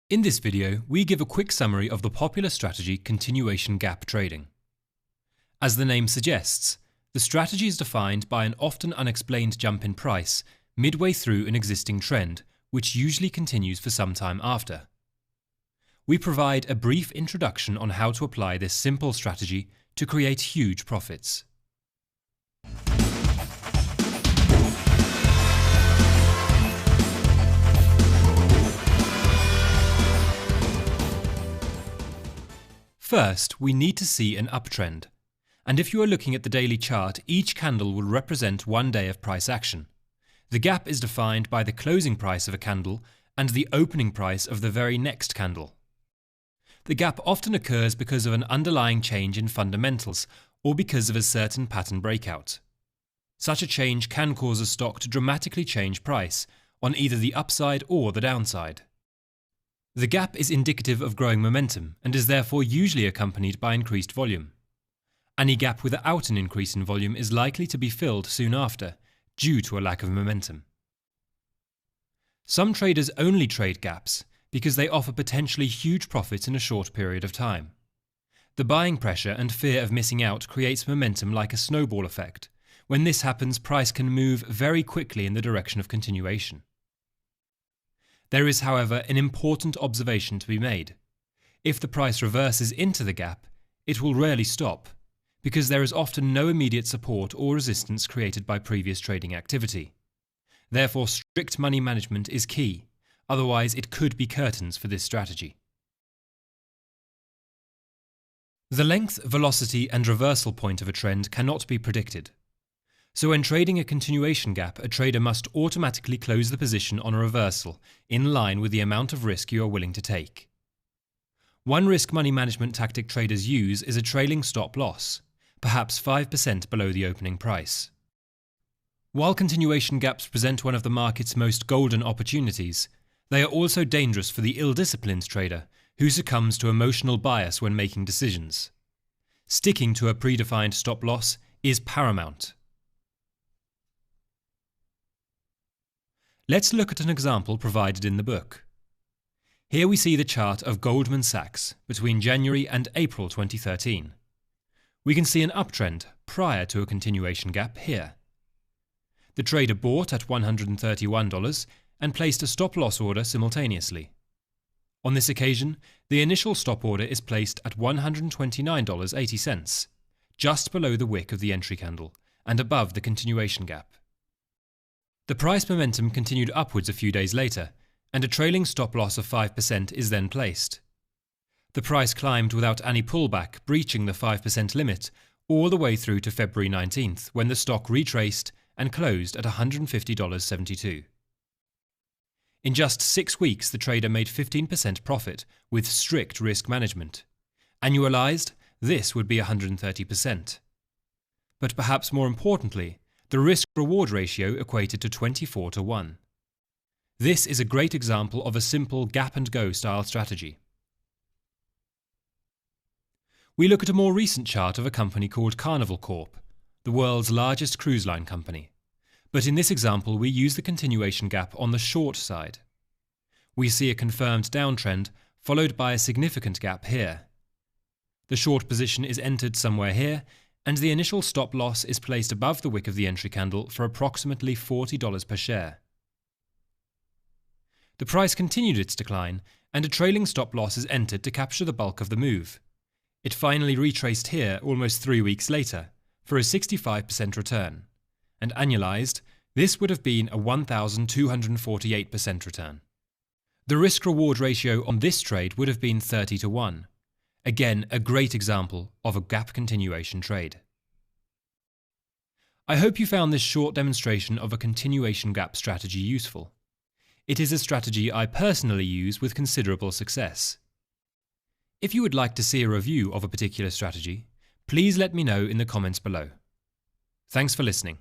In this video, we give a quick summary of the popular strategy continuation gap trading. As the name suggests, the strategy is defined by an often unexplained jump in price midway through an existing trend, which usually continues for some time after. We provide a brief introduction on how to apply this simple strategy to create huge profits. First, we need to see an uptrend, and if you are looking at the daily chart, each candle will represent one day of price action. The gap is defined by the closing price of a candle and the opening price of the very next candle. The gap often occurs because of an underlying change in fundamentals or because of a certain pattern breakout. Such a change can cause a stock to dramatically change price on either the upside or the downside. The gap is indicative of growing momentum and is therefore usually accompanied by increased volume. Any gap without an increase in volume is likely to be filled soon after, due to a lack of momentum. Some traders only trade gaps because they offer potentially huge profits in a short period of time. The buying pressure and fear of missing out creates momentum like a snowball effect. When this happens, price can move very quickly in the direction of continuation. There is, however, an important observation to be made. If the price reverses into the gap, it will rarely stop, because there is often no immediate support or resistance created by previous trading activity. Therefore, strict money management is key, otherwise it could be curtains for this strategy. The length, velocity and reversal point of a trend cannot be predicted. So when trading a continuation gap, a trader must automatically close the position on a reversal in line with the amount of risk you are willing to take. One risk money management tactic traders use is a trailing stop loss, perhaps 5% below the opening price. While continuation gaps present one of the market's most golden opportunities, they are also dangerous for the ill-disciplined trader who succumbs to emotional bias when making decisions. Sticking to a predefined stop loss is paramount. Let's look at an example provided in the book. Here we see the chart of Goldman Sachs between January and April 2013. We can see an uptrend prior to a continuation gap here. The trader bought at $131 and placed a stop-loss order simultaneously. On this occasion, the initial stop order is placed at $129.80, just below the wick of the entry candle and above the continuation gap. The price momentum continued upwards a few days later, and a trailing stop-loss of 5% is then placed. The price climbed without any pullback, breaching the 5% limit, all the way through to February 19th, when the stock retraced and closed at $150.72. In just 6 weeks, the trader made 15% profit with strict risk management. Annualized, this would be 130%. But perhaps more importantly, the risk-reward ratio equated to 24:1. This is a great example of a simple gap-and-go style strategy. We look at a more recent chart of a company called Carnival Corp, the world's largest cruise line company. But in this example, we use the continuation gap on the short side. We see a confirmed downtrend followed by a significant gap here. The short position is entered somewhere here, and the initial stop loss is placed above the wick of the entry candle for approximately $40 per share. The price continued its decline, and a trailing stop loss is entered to capture the bulk of the move. It finally retraced here almost 3 weeks later, for a 65% return, and annualized, this would have been a 1,248% return. The risk-reward ratio on this trade would have been 30:1. Again, a great example of a gap continuation trade. I hope you found this short demonstration of a continuation gap strategy useful. It is a strategy I personally use with considerable success. If you would like to see a review of a particular strategy, please let me know in the comments below. Thanks for listening.